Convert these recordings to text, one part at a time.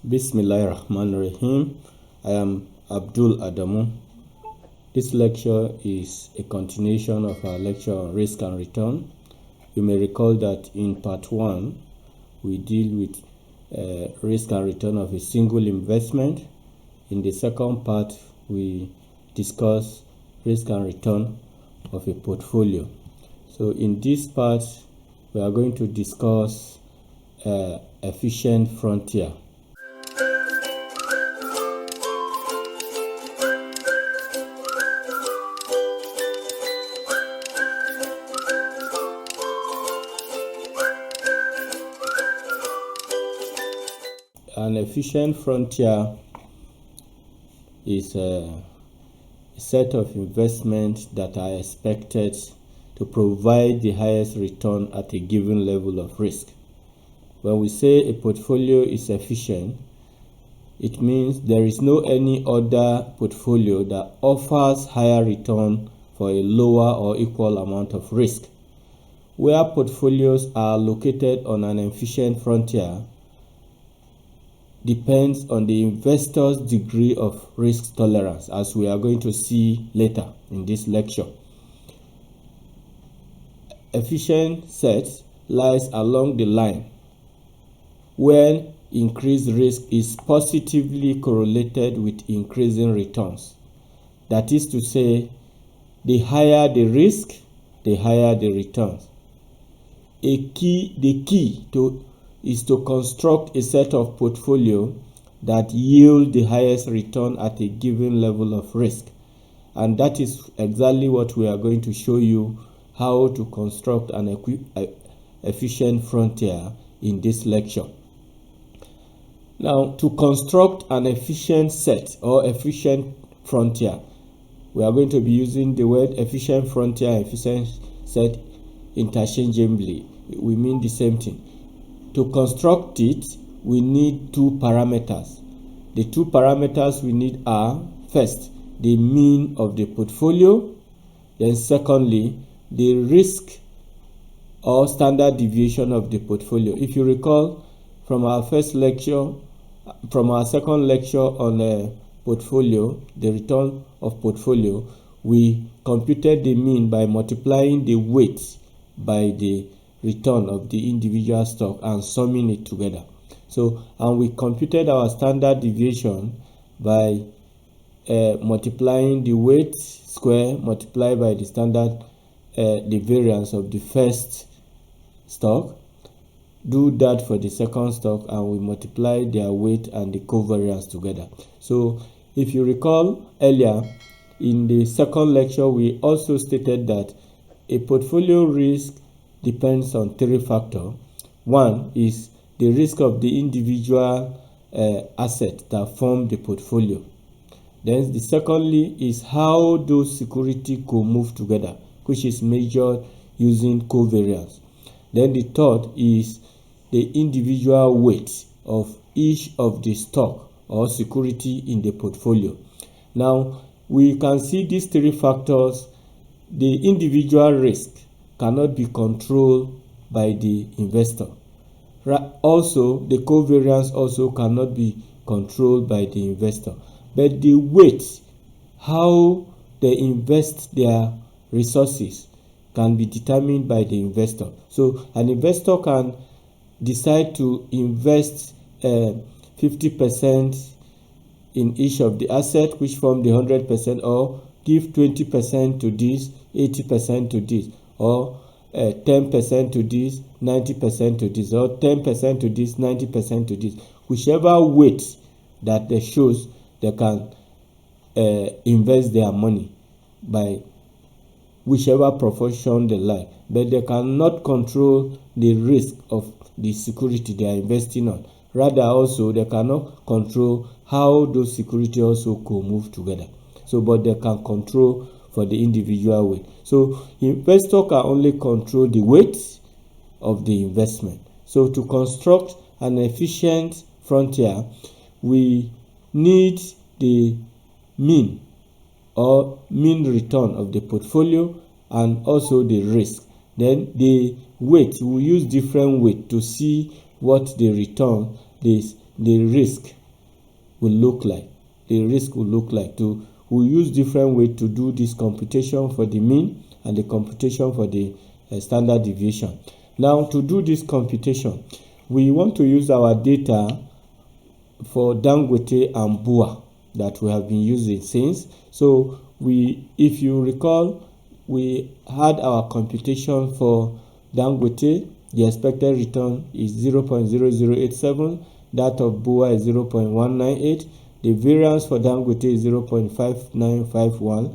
Bismillahirrahmanirrahim. I am Abdul Adamu. This lecture is a continuation of our lecture on risk and return. You may recall that in part 1 we deal with risk and return of a single investment. In the second part we discuss risk and return of a portfolio. So in this part we are going to discuss efficient frontier. An efficient frontier is a set of investments that are expected to provide the highest return at a given level of risk. When we say a portfolio is efficient, it means there is no any other portfolio that offers higher return for a lower or equal amount of risk. Where portfolios are located on an efficient frontier depends on the investor's degree of risk tolerance, as we are going to see later in this lecture. Efficient set lies along the line where increased risk is positively correlated with increasing returns. That is to say, the higher the risk, the higher the returns. The key is to construct a set of portfolio that yield the highest return at a given level of risk. And that is exactly what we are going to show you, how to construct an efficient frontier in this lecture. Now, to construct an efficient set or efficient frontier, we are going to be using the word efficient frontier and efficient set interchangeably. We mean the same thing. To construct it, we need two parameters. The two parameters we need are, first, the mean of the portfolio, then secondly, the risk or standard deviation of the portfolio. If you recall from our second lecture on a portfolio, the return of portfolio, we computed the mean by multiplying the weight by the return of the individual stock and summing it together. And we computed our standard deviation by multiplying the weight square multiplied by the standard the variance of the first stock. Do that for the second stock, and we multiply their weight and the covariance together. So if you recall earlier in the second lecture, we also stated that a portfolio risk depends on three factors. One is the risk of the individual asset that form the portfolio. Then the secondly is how those securities could move together, which is measured using covariance. Then the third is the individual weight of each of the stock or security in the portfolio. Now, we can see these three factors. The individual risk cannot be controlled by the investor. Also, the covariance also cannot be controlled by the investor. But the weight, how they invest their resources, can be determined by the investor. So an investor can decide to invest 50% in each of the assets, which form the 100%, or give 20% to this, 80% to this, or 10% to this, 90% to this, or 10% to this, 90% to this. Whichever weight that they shows, they can invest their money by whichever proportion they like. But they cannot control the risk of the security they are investing on. Rather, also, they cannot control how those securities also could move together. But they can control for the individual weight. So investor can only control the weight of the investment. So to construct an efficient frontier, we need the mean or mean return of the portfolio and also the risk. Then the weight, we use different weight to see what the return, the the risk will look like. We'll use different way to do this computation for the mean and the computation for the standard deviation. Now, to do this computation, we want to use our data for Dangote and Bua that we have been using since. So if you recall, we had our computation for Dangote. The expected return is 0.0087. That of Bua is 0.198. The variance for Dangote is 0.5951.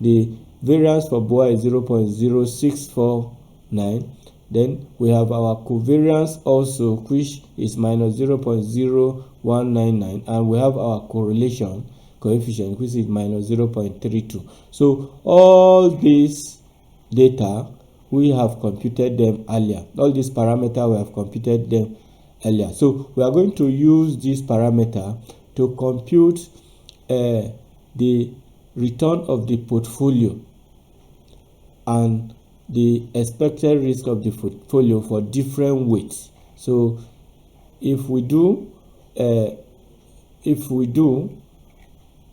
The variance for Bua is 0.0649. Then we have our covariance also, which is minus 0.0199, and we have our correlation coefficient, which is minus 0.32. So all these data, we have computed them earlier. All these parameters, we have computed them earlier. So we are going to use this parameter to compute the return of the portfolio and the expected risk of the portfolio for different weights. So if we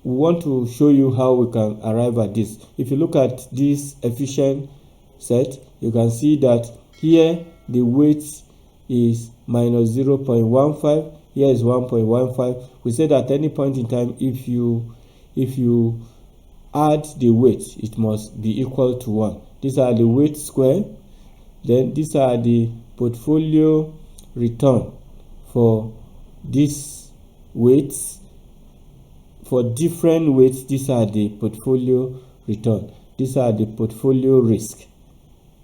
want to show you how we can arrive at this. If you look at this efficient set, you can see that here the weight is minus 0.15, here is 1.15. We said at any point in time, if you add the weight, it must be equal to 1. These are the weight square. Then these are the portfolio return for these weights. For different weights, these are the portfolio return. These are the portfolio risk.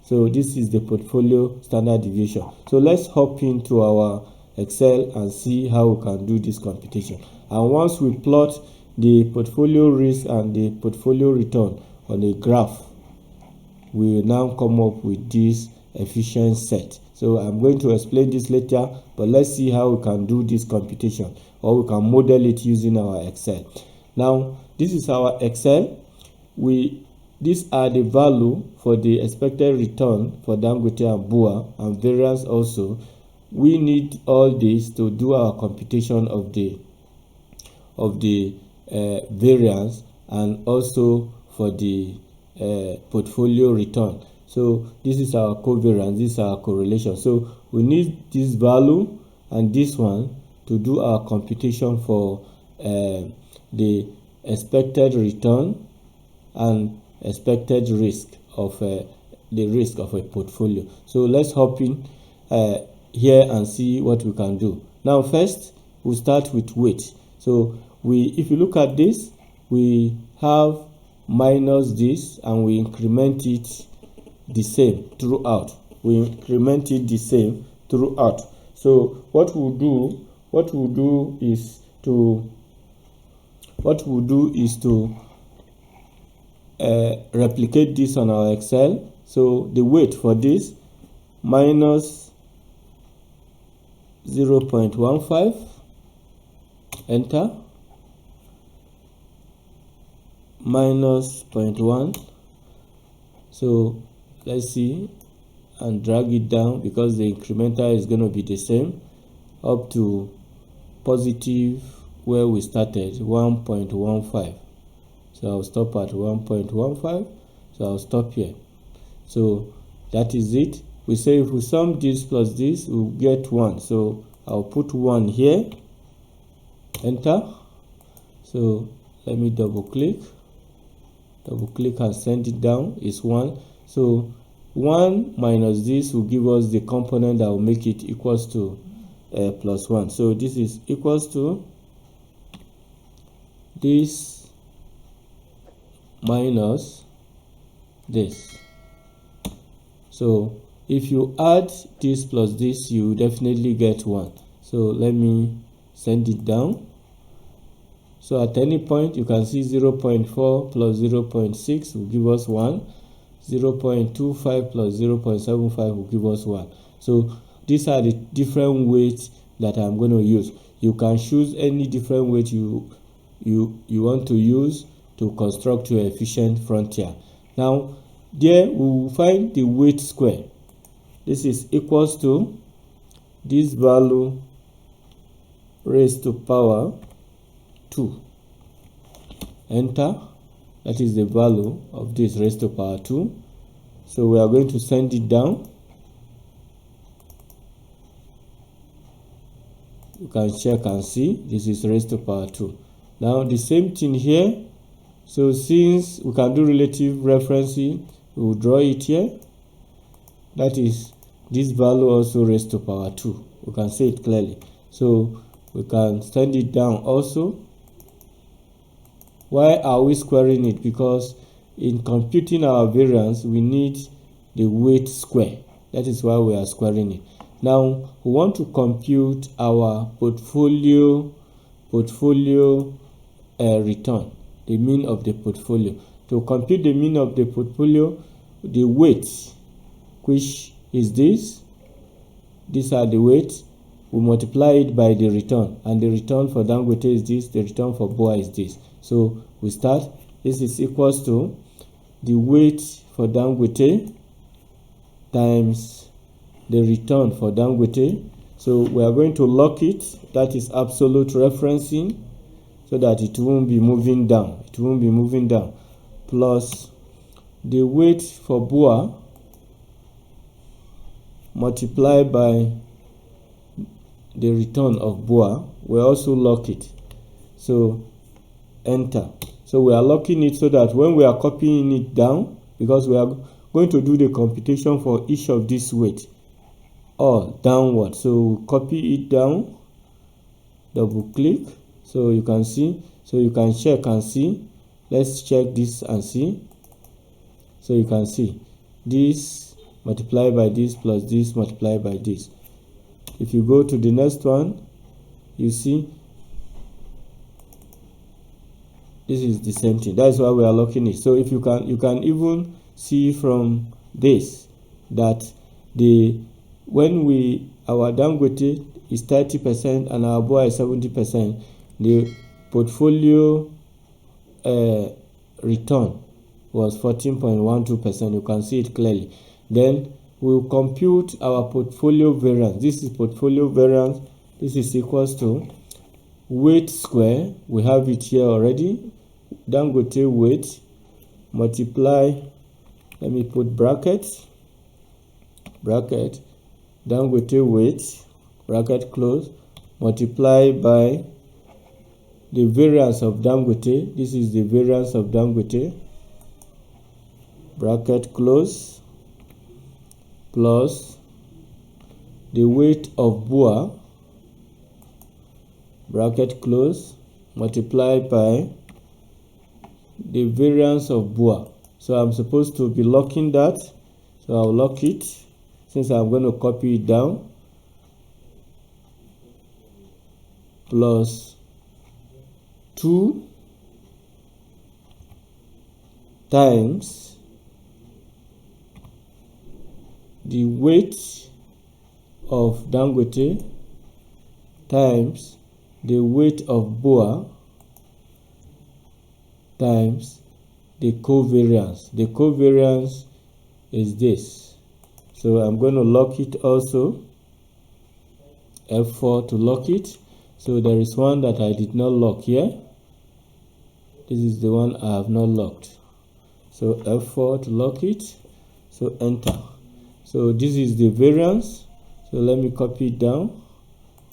So this is the portfolio standard deviation. So let's hop into our Excel and see how we can do this computation. And once we plot the portfolio risk and the portfolio return on a graph, we will now come up with this efficient set. So I'm going to explain this later, but let's see how we can do this computation, or we can model it using our Excel. Now, this is our Excel. These are the value for the expected return for Dangote and Bua, and variance also. We need all this to do our computation of the variance, and also for the portfolio return. So this is our covariance, this is our correlation. So we need this value and this one to do our computation for the expected return and expected risk of the risk of a portfolio. So let's hop in here and see what we can do. Now first we'll start with weight. So if you look at this, we have minus this and we increment it the same throughout. So what we'll do is to replicate this on our Excel. So the weight for this minus 0.15, enter, minus 0.1. So let's see, and drag it down because the incremental is going to be the same up to positive where we started, 1.15. So I'll stop at 1.15. So I'll stop here. So that is it. We say if we sum this plus this, we'll get 1. So I'll put 1 here, enter. So let me double click and send it down. Is 1. So 1 minus this will give us the component that will make it equals to plus 1. So this is equals to this minus this. So if you add this plus this, you definitely get 1. So let me send it down. So at any point you can see 0.4 plus 0.6 will give us 1. 0.25 plus 0.75 will give us 1. So these are the different weights that I'm going to use. You can choose any different weight you want to use to construct your efficient frontier. Now there we will find the weight square. This is equals to this value raised to power 2. Enter. That is the value of this raised to power 2. So we are going to send it down. You can check and see this is raised to power 2. Now the same thing here. So since we can do relative referencing, we will draw it here. That is this value also raised to power 2. We can see it clearly. So we can send it down also. Why are we squaring it? Because in computing our variance, we need the weight square. That is why we are squaring it. Now we want to compute our portfolio return, the mean of the portfolio. To compute the mean of the portfolio, the weight, which is this, these are the weights, we multiply it by the return, and the return for Dangote is this, the return for BUA is this. So we start, this is equals to the weight for Dangote times the return for Dangote. So we are going to lock it, that is absolute referencing, so that it won't be moving down. It won't be moving down. Plus the weight for BUA multiplied by the return of BUA. We also lock it. So enter. So we are locking it so that when we are copying it down, because we are going to do the computation for each of these weights all downward. So we copy it down, double click, so you can see, so you can check and see. Let's check this and see. So you can see this multiplied by this plus this multiplied by this. If you go to the next one, you see this is the same thing. That's why we are locking it. So if you can even see from this that our Dangote is 30% and our BUA is 70%, the portfolio return was 14.12%. You can see it clearly. Then we'll compute our portfolio variance. This is portfolio variance. This is equals to weight square. We have it here already. Dangote weight multiply, let me put bracket, Dangote weight, bracket close, multiply by the variance of Dangote. This is the variance of Dangote, bracket close, plus the weight of BUA, bracket close, multiply by the variance of BUA. So I'm supposed to be locking that, so I'll lock it since I'm going to copy it down, plus 2 times the weight of Dangote times the weight of BUA times the covariance. The covariance is this. So I'm going to lock it also, F4 to lock it. So there is one that I did not lock here. This is the one I have not locked. So F4 to lock it. So enter. So this is the variance. So let me copy it down,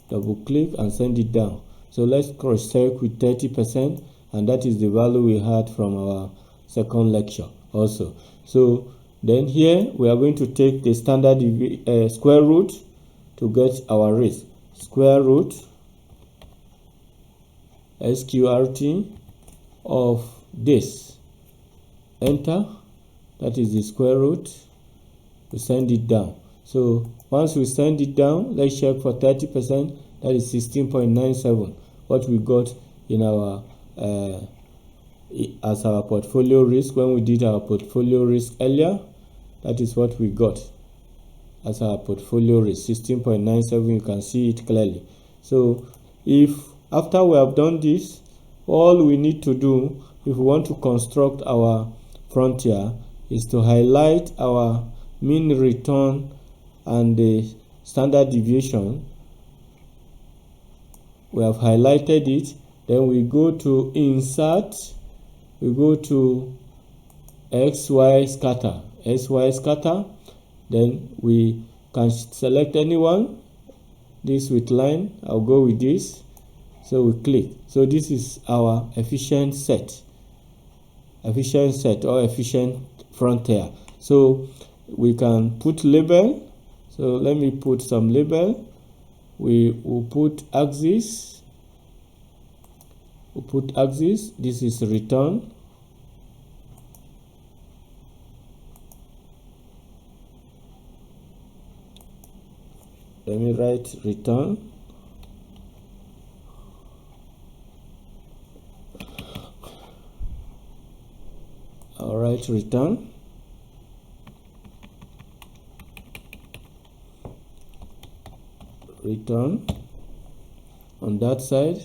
double click and send it down. So let's cross check with 30%, and that is the value we had from our second lecture also. So then here we are going to take the standard square root to get our raise. Square root SQRT of this. Enter. That is the square root. We send it down. So once we send it down, let's check for 30%. That is 16.97. What we got in our as our portfolio risk when we did our portfolio risk earlier. That is what we got as our portfolio risk, 16.97. You can see it clearly. So if after we have done this, all we need to do if we want to construct our frontier is to highlight our mean return and the standard deviation we have highlighted it. Then we go to insert, we go to XY scatter, then we can select anyone. This with line, I'll go with this. So we click. So this is our efficient set or efficient frontier. So we can put label. So let me put some label. We will put axis. We'll put axis. This is return. Let me write return. All right, return. Return on that side.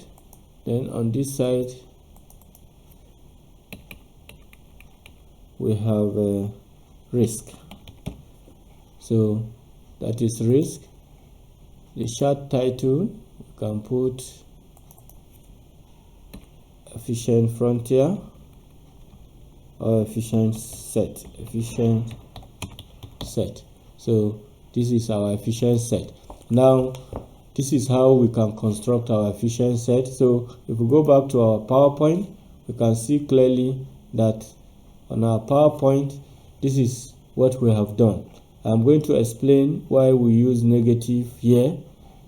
Then on this side we have a risk. So that is risk. The chart title, you can put efficient frontier or efficient set. So this is our efficient set. Now this is how we can construct our efficient set. So if we go back to our PowerPoint, we can see clearly that on our PowerPoint, this is what we have done. I'm going to explain why we use negative here.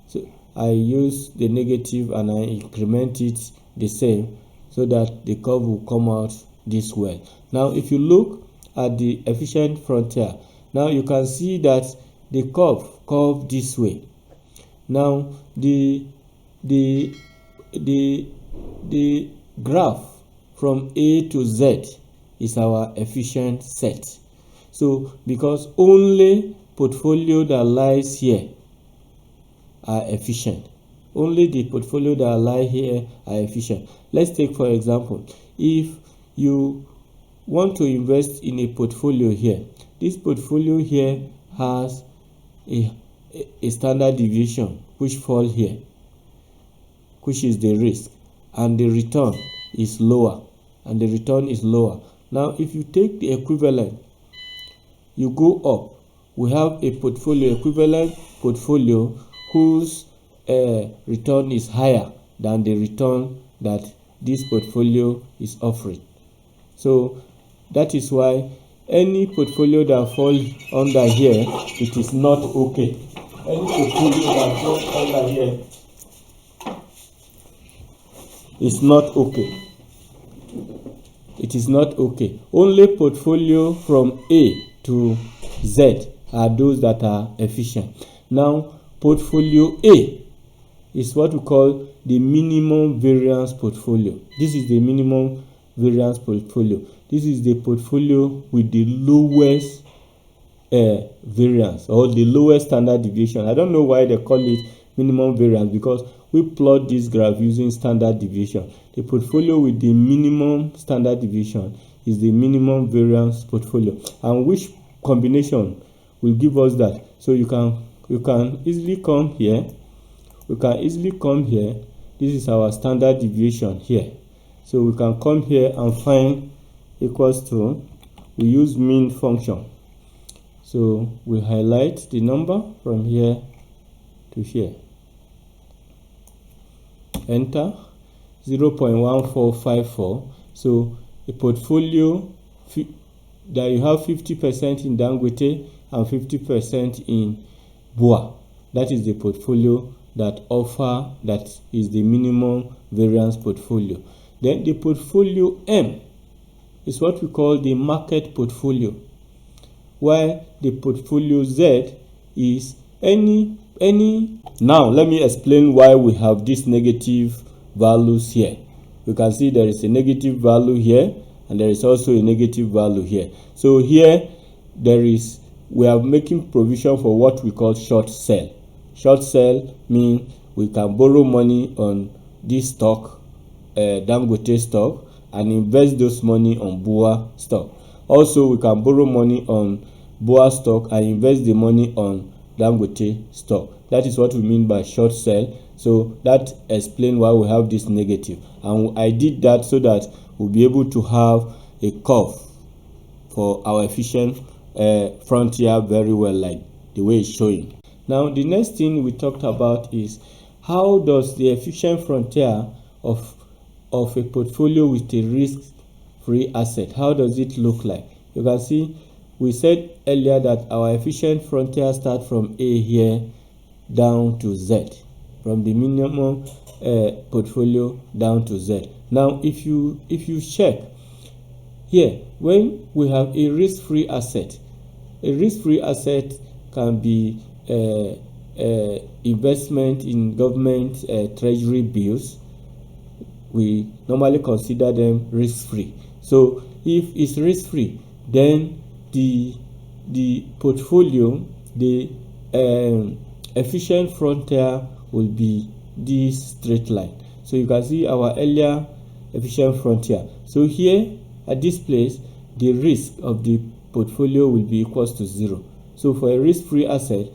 So I use the negative and I increment it the same so that the curve will come out this way. Now if you look at the efficient frontier, now you can see that the curve this way. Now the graph from A to Z is our efficient set. So because only portfolio that lies here are efficient, only the portfolio that lie here are efficient. Let's take for example, if you want to invest in a portfolio here, this portfolio here has a standard deviation which fall here, which is the risk, and the return is lower, Now if you take the equivalent, you go up, we have a portfolio, equivalent portfolio whose return is higher than the return that this portfolio is offering. So that is why any portfolio that falls under here, it is not okay. Any portfolio that falls under here is not okay. It is not okay. Only portfolio from A to Z are those that are efficient. Now portfolio A is what we call the minimum variance portfolio. This is the minimum variance portfolio. This is the portfolio with the lowest variance or the lowest standard deviation. I don't know why they call it minimum variance, because we plot this graph using standard deviation. The portfolio with the minimum standard deviation is the minimum variance portfolio. And which combination will give us that? So you can easily come here. This is our standard deviation here. So we can come here and find equals to, we use mean function. So we highlight the number from here to here. Enter 0.1454. So a portfolio that you have 50% in Dangote and 50% in BUA. That is the portfolio that is the minimum variance portfolio. Then the portfolio M is what we call the market portfolio, while the portfolio Z is any. Now let me explain why we have these negative values here. You can see there is a negative value here and there is also a negative value here. So here we are making provision for what we call short sell. Short sell means we can borrow money on this stock, Dangote stock, and invest those money on BUA stock. Also, we can borrow money on BUA stock and invest the money on Dangote stock. That is what we mean by short sell. So that explains why we have this negative, and I did that so that we'll be able to have a curve for our efficient frontier very well, like the way it's showing. Now the next thing we talked about is how does the efficient frontier of a portfolio with a risk-free asset, how does it look like? You can see we said earlier that our efficient frontier starts from A here down to Z, from the minimum portfolio down to Z. Now if you check here, when we have a risk-free asset can be investment in government treasury bills. We normally consider them risk-free. So if it's risk-free, then the portfolio, the efficient frontier will be this straight line. So you can see our earlier efficient frontier. So here at this place, the risk of the portfolio will be equals to 0. So for a risk-free asset,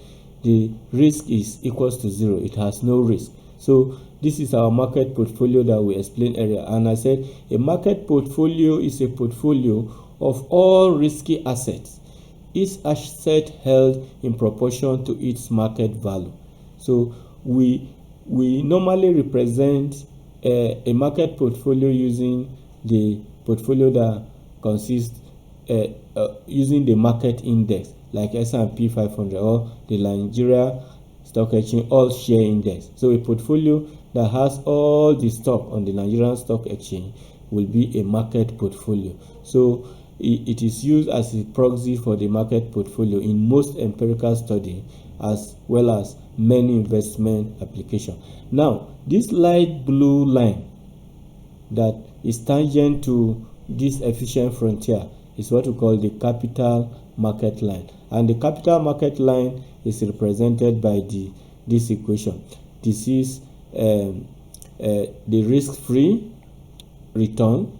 the risk is equals to 0. It has no risk. So this is our market portfolio that we explained earlier, and I said a market portfolio is a portfolio of all risky assets, each asset held in proportion to its market value. So we normally represent a market portfolio using the portfolio that consists using the market index like S&P 500 or the Nigeria Stock Exchange All Share Index. So a portfolio that has all the stock on the Nigerian Stock Exchange will be a market portfolio. So it is used as a proxy for the market portfolio in most empirical study as well as many investment applications. Now this light blue line that is tangent to this efficient frontier is what we call the capital market line, and the capital market line is represented by this equation. This is the risk-free return.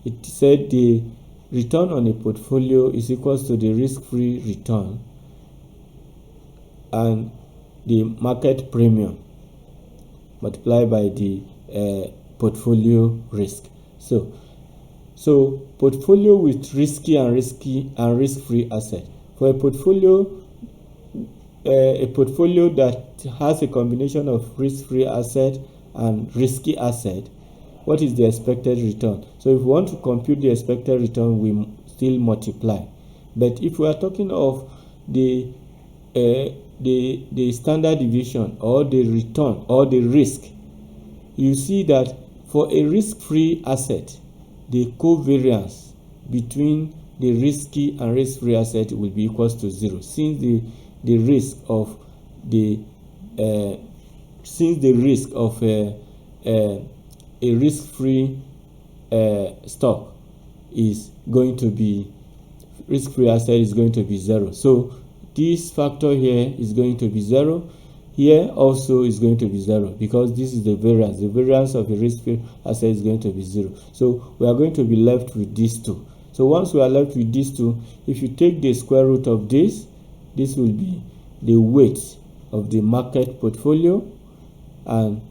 It said the return on a portfolio is equals to the risk-free return and the market premium multiplied by the portfolio risk. So portfolio with risky and risk-free asset. For a portfolio that has a combination of risk-free asset and risky asset, what is the expected return? So if we want to compute the expected return, we still multiply. But if we are talking of the standard deviation or the return or the risk, you see that for a risk-free asset, the covariance between the risky and risk-free asset will be equals to 0, since the risk of a risk-free stock is going to be risk-free asset is going to be 0. So this factor here is going to be 0. Here also is going to be 0 because this is the variance. The variance of a risk-free asset is going to be 0. So we are going to be left with these two. So once we are left with these two, if you take the square root of this will be the weight of the market portfolio and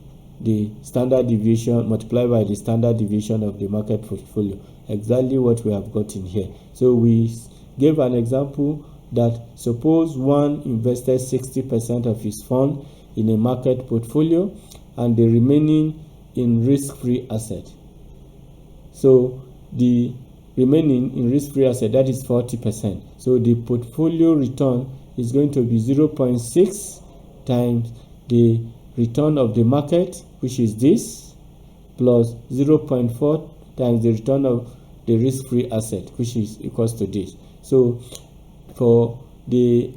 the standard deviation multiplied by the standard deviation of the market portfolio. Exactly what we have got in here. So we gave an example that suppose one invested 60% of his fund in a market portfolio and the remaining in risk-free asset. So the remaining in risk-free asset, that is 40%. So the portfolio return is going to be 0.6 times the return of the market, which is this, plus 0.4 times the return of the risk-free asset, which is equals to this. So for the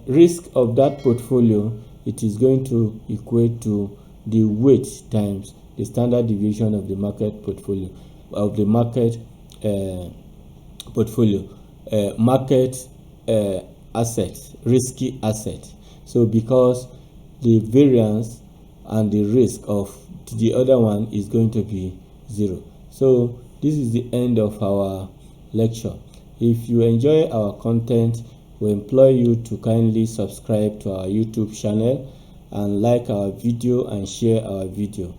risk of that portfolio, it is going to equate to the weight times the standard deviation of the market portfolio of the market asset, risky asset. So because the variance and the risk of the other one is going to be 0. So this is the end of our lecture. If you enjoy our content, we implore you to kindly subscribe to our YouTube channel and like our video and share our video.